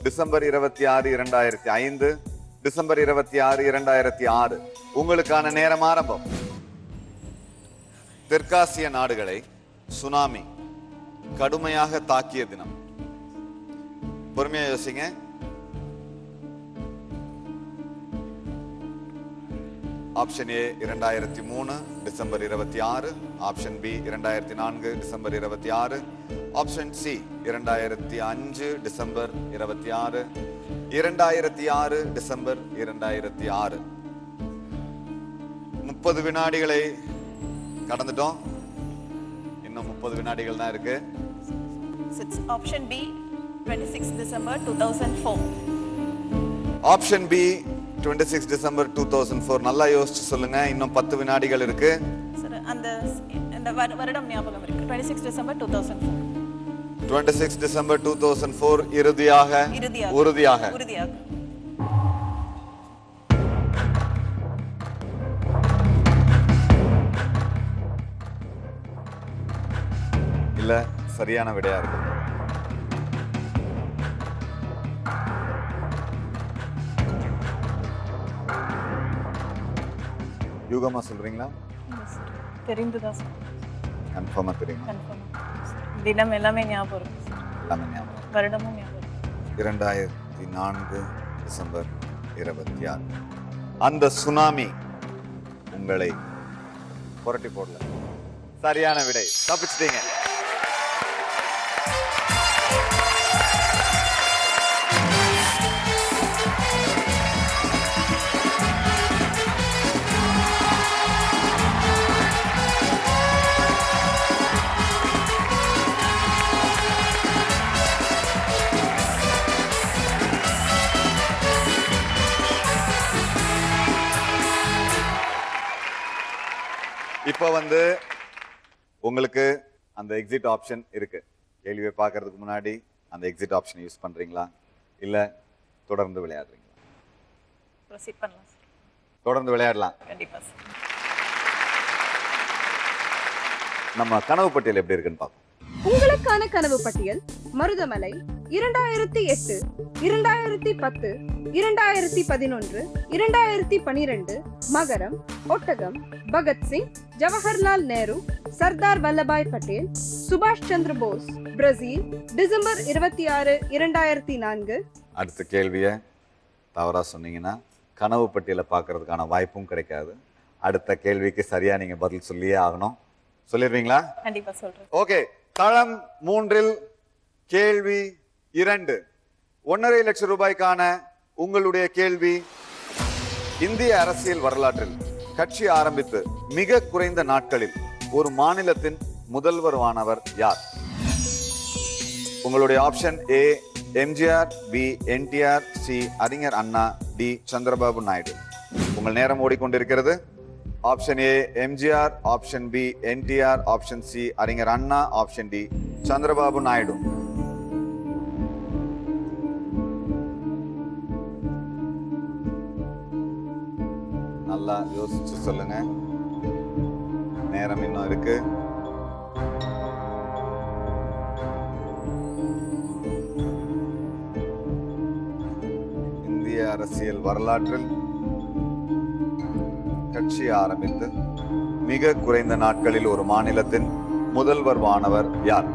டிசம்பர் 26, 2005, டிசம்பர் 26, 2006. உங்களுக்கான நேரம் ஆரம்பம். தெற்காசிய நாடுகளை சுனாமி கடுமையாக தாக்கிய தினம். பொறுமையா யோசிங்க. Option A 2003 December 26, option B 2004 December 26, option C 2005 December 26, 2006 December 2006. 30 வினாடிகளை கடந்துட்டோம். இன்னும் 30 வினாடிகள் தான் இருக்கு. Option B 26 December 2004. Option B 26 December 2004. நல்லா யோசிச்சு சொல்லுங்க. இன்னும் 10 வினாடிகள் இருக்கு. சார் அந்த வருடம் ஞாபகம் இருக்கு. 26 டிசம்பர் 2004. 26 டிசம்பர் 2004 இறுதியாக உறுதியாக இல்ல சரியான விடையா இருக்கு. யூகமா சொல்றீங்களா? தெரிந்துதா சார்? கன்ஃபார்மா தெரியுமா? தினம் எல்லாமே ஞாபகம் இருக்கு. எல்லாமே ஞாபகம். வருடமும் ஞாபகம். 2004 டிசம்பர் 26. அந்த சுனாமி உங்களை புரட்டி போடல. சரியான விடை. தப்பிச்சிட்டீங்க. இப்போ உங்களுக்கு அந்த எக்ஸிட் ஆப்ஷன் இருக்கு. கேள்வியை பார்க்கறதுக்கு முன்னாடி அந்த எக்ஸிட் ஆப்ஷன் யூஸ் பண்றீங்களா இல்ல தொடர்ந்து விளையாடுறீங்களா? ப்ரோசீட் பண்ணலாம் சார். தொடர்ந்து விளையாடலாம். கண்டிப்பா சார். நம்ம கனவு பட்டியல் எப்படி இருக்குன்னு பார்ப்போம். உங்களுக்கான கனவு பட்டியல் மருதமலை 2008, 2010, 2011, 2012, மகரம், ஒட்டகம், பகத்சிங், ஜவஹர்லால் நேரு, சர்தார் வல்லபாய் பட்டேல், சுபாஷ் சந்திர போஸ், பிரேசில், டிசம்பர் 26, 2004. அடுத்த கேள்வியை தவறா சொன்னீங்கன்னா கனவு பட்டியலை பார்க்கறதுக்கான வாய்ப்பும் கிடைக்காது. அடுத்த கேள்விக்கு சரியா நீங்க பதில் சொல்லியே ஆகணும். சொல்லிடுவீங்களா? கண்டிப்பா சொல்றேன். ஓகே. தளம் 3 கேள்வி 2 1.5 லட்சம் ரூபாய்க்கான உங்களுடைய கேள்வி. இந்திய அரசியல் வரலாற்றில் கட்சி ஆரம்பித்து மிக குறைந்த நாட்களில் ஒரு மாநிலத்தின் முதல்வரானவர் யார்? உங்களுடைய option A MGR, B NTR, C Arignar Anna, D Chandrababu Naidu. உங்கள் நேரம் ஓடிக்கொண்டிருக்கிறது. Option A MGR, option B NTR, option C Arignar Anna, option D Chandrababu Naidu. நல்லா யோசிச்சு சொல்லுங்க. நேரம் இன்னும் இருக்கு. இந்திய அரசியல் வரலாற்றில் கட்சி ஆரம்பித்து மிக குறைந்த நாட்களில் ஒரு மாநிலத்தின் முதல்வர் ஆனவர் யார்?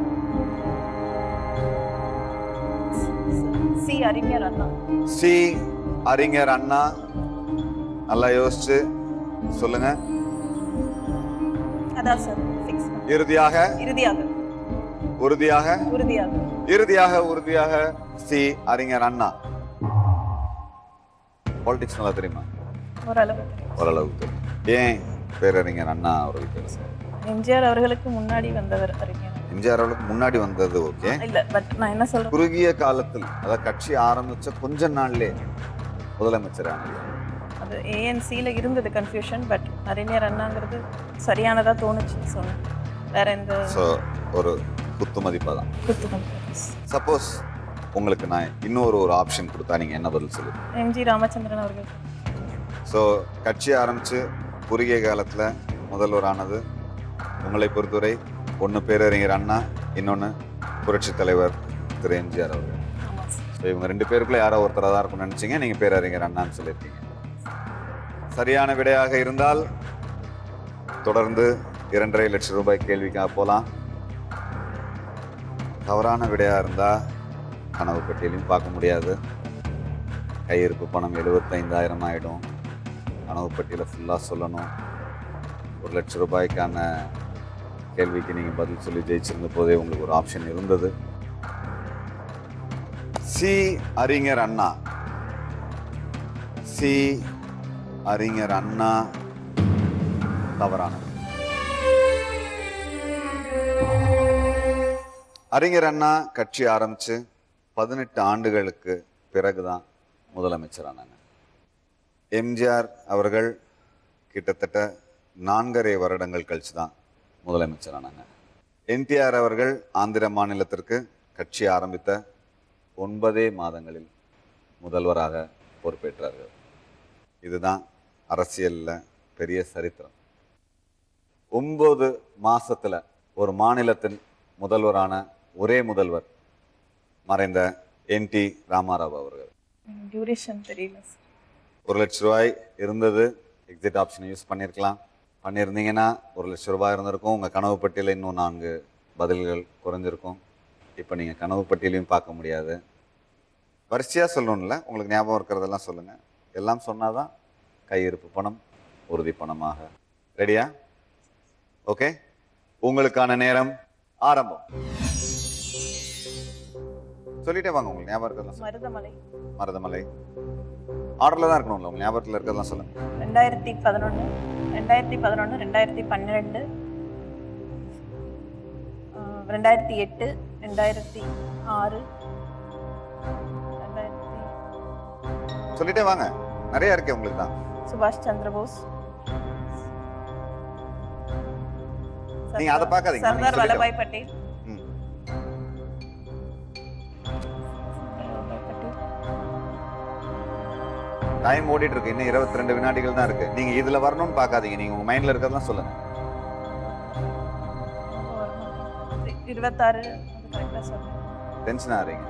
சி அறிஞர் அண்ணா. சி அறிஞர் அண்ணா. நல்லா யோசிச்சு சொல்லுங்க. அதான் சார். இறுதியாக உறுதியாக சி அறிஞர் அண்ணா. பாலிடிக்ஸ் நல்லா தெரியுமா? ஓரளவுக்கு தெரியும். ஏன் பேரறிஞர் அண்ணா அவர்களுக்கு? எம்ஜிஆர் அவர்களுக்கு முன்னாடி வந்தவர் அறிஞர். எம்ஜிஆர் அவர்களுக்கு முன்னாடி வந்தது ஓகே. இல்ல பட் நான் என்ன சொல்றேன், குறுகிய காலத்தில் அதாவது கட்சி ஆரம்பிச்ச கொஞ்ச நாள்லே முதலமைச்சர் ஆனார். அது அது ஏஎன்சியில் இருந்தது கன்ஃபியூஷன், பட் அறிஞர் அண்ணாங்கிறது சரியானதாக தோணுச்சு சொன்னேன். வேற எந்த ஸோ ஒரு குத்து மதிப்பாக தான். குத்து மதிப்பு. சப்போஸ் உங்களுக்கு நான் இன்னொரு ஆப்ஷன் கொடுத்தா நீங்கள் என்ன பதில் சொல்லுங்கள்? எம்ஜி ராமச்சந்திரன் அவர்கள். ஸோ கட்சி ஆரம்பித்து குறுகிய காலத்தில் முதல்வரானது உங்களை பொறுத்தவரை ஒன்று பேரறிஞர் அண்ணா, இன்னொன்று புரட்சி தலைவர் திரு எம்ஜிஆர் அவர்கள். ஸோ இவங்க 2 பேருக்குள்ள யாரோ ஒருத்தராக தான் இருக்கும்னு நினச்சிங்க, நீங்கள் பேரறிஞர் அண்ணான்னு சொல்லியிருக்கீங்க. சரியான விடையாக இருந்தால் தொடர்ந்து 2.5 லட்சம் ரூபாய் கேள்விக்காக போகலாம். தவறான விடையாக இருந்தால் கனவு பட்டியலையும் பார்க்க முடியாது. கையிருப்பு பணம் 75,000 ஆகிடும். கனவு பட்டியலை ஃபுல்லாக சொல்லணும். 1 லட்சம் ரூபாய்க்கான கேள்விக்கு நீங்கள் பதில் சொல்லி ஜெயிச்சிருந்த போதே உங்களுக்கு ஒரு ஆப்ஷன் இருந்தது. சி அறிஞர் அண்ணா. சி அறிஞர் அண்ணா தவறானது. அறிஞர் அண்ணா கட்சி ஆரம்பிச்சு 18 ஆண்டுகளுக்கு பிறகுதான் முதலமைச்சரானாங்க. எம்ஜிஆர் அவர்கள் கிட்டத்தட்ட 4.5 வருடங்கள் கழிச்சு தான் முதலமைச்சரானாங்க. என்டிஆர் அவர்கள் ஆந்திர மாநிலத்திற்கு கட்சி ஆரம்பித்த 9 மாதங்களில் முதல்வராக பொறுப்பேற்றார்கள். இதுதான் அரசியலில் பெரிய சரித்திரம். 9 மாசத்துல ஒரு மாநிலத்தின் முதல்வரான ஒரே முதல்வர் மறைந்த என்டி ராமாராவ் அவர்கள். டியூரேஷன் தெரியல. 1 லட்சம் ரூபாய் இருந்தது. எக்ஸிட் ஆப்ஷனை யூஸ் பண்ணியிருக்கலாம். பண்ணியிருந்தீங்கன்னா 1 லட்சம் ரூபாய் இருந்திருக்கும். உங்கள் கனவு பட்டியலில் இன்னும் 4 பதில்கள் குறைஞ்சிருக்கும். இப்போ நீங்கள் கனவு பட்டியலையும் பார்க்க முடியாது. வரிசையாக சொல்லணும்ல, உங்களுக்கு ஞாபகம் இருக்கிறதெல்லாம் சொல்லுங்கள். எல்லாம் சொன்னால் தான் கையிருப்பு பணம் உறுதி பணமாக. ரெடியா? ஓகே, உங்களுக்கான நேரம் ஆரம்பம். சொல்லிட்டே வாங்க. உங்களுக்கு ஞாபகம் இருக்கிறதெல்லாம். மருதமலை. மருதமலை ஆர்டரில் தான் இருக்கணும்ல, உங்களுக்கு ஞாபகத்தில் இருக்கிறதெல்லாம் சொல்லுங்கள். 2011, 2011, 2012, 2008, 2006. சொல்லிட்டே வாங்க, நிறைய இருக்கு உங்களுக்கு தான். சுபாஷ் சந்திரபோஸ். நீங்க அதை பார்க்காதீங்க. சர்தார் வல்லபாய் பட்டேல். டைம் ஓடிட்டு இருக்கு. இன்னும் 22 வினாடிகள் தான் இருக்கு. நீங்க இதுல வரணும்னு பார்க்காதீங்க. நீங்க உங்க மைண்ட்ல இருக்கிறதெல்லாம் சொல்லுங்க. 26. கரெக்டா சொல்லுங்க. டென்ஷன் ஆறீங்க.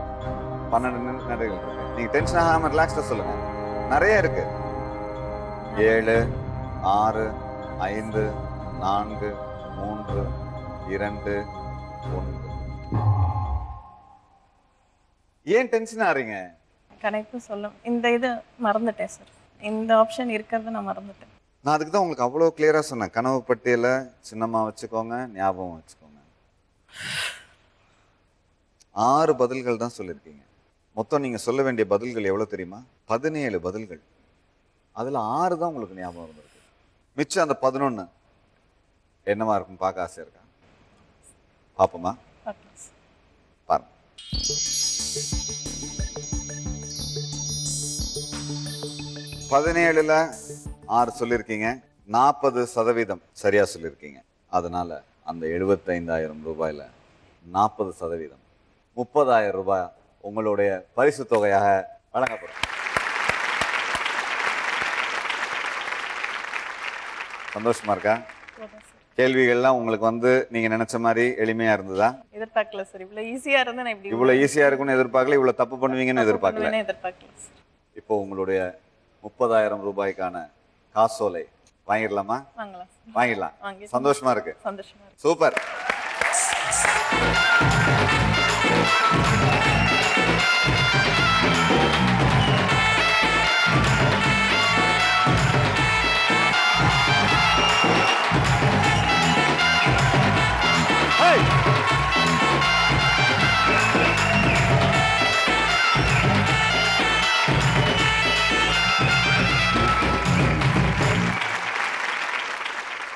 12 வினாடிகள் இருக்கு. நீங்க டென்ஷன் ஆகாம ரிலாக்ஸ்டா சொல்லுங்க. நிறைய இருக்கு. 7, 6, 5, 4, 3, 2, 1. ஏன் டென்ஷன் ஆறீங்க? கணக்கு சொல்ல இந்த இது மறந்துட்டேன் சார். இந்த ஆப்ஷன் இருக்கிறத நான் மறந்துட்டேன். நான் அதுக்கு தான் உங்களுக்கு அவ்வளோ கிளியரா சொன்னேன். கனவு பட்டியல சின்னமா வச்சுக்கோங்க, ஞாபகம் வச்சுக்கோங்க. 6 பதில்கள் தான் சொல்லியிருக்கீங்க. மொத்தம் நீங்க சொல்ல வேண்டிய பதில்கள் எவ்வளவு தெரியுமா? 17 பதில்கள். அதுல 6 தான் உங்களுக்கு ஞாபகம் இருந்திருக்கு. மிச்சம் அந்த 11 என்னவா இருக்கும் பார்க்க ஆசை இருக்கா? பாப்போமா? பாருங்க. 17ல 6 சொல்லியிருக்கீங்க. 40% சரியா சொல்லியிருக்கீங்க. அதனால அந்த 75,000 ரூபாயில 40% 30,000 ரூபாய் உங்களுடைய பரிசு தொகையாக வழங்கப்படும். சந்தோஷமா இருக்கா? கேள்விகள்லாம் உங்களுக்கு நீங்க நினைச்ச மாதிரி எளிமையா இருந்ததா? எதிர்பார்க்கல சார். இவ்வளவு ஈஸியா இருந்தா நான் இப்படி இவ்வளவு ஈஸியா இருக்கும்னு எதிர்பார்க்கல. இவ்வளவு தப்பு பண்ணுவீங்கன்னு எதிர்பார்க்கல. இப்போ உங்களுடைய 30,000 ரூபாய்க்கான காசோலை வாங்கிடலாமா? வாங்கிடலாம். சந்தோஷமா இருக்கு. சூப்பர்.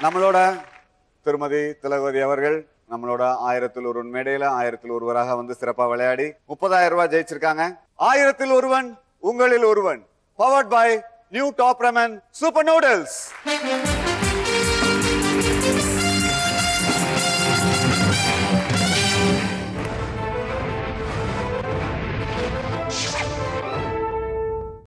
நம்மளோட திருமதி திலகவதி அவர்கள் நம்மளோட 1000ல் ஒருவன் மேடையில 1000ல் ஒருவராக சிறப்பா விளையாடி 30,000 ரூபாய் ஜெயிச்சிருக்காங்க. 1000ல் ஒருவன் உங்களில் ஒருவன். Powered by New Top Ramen Super Noodles.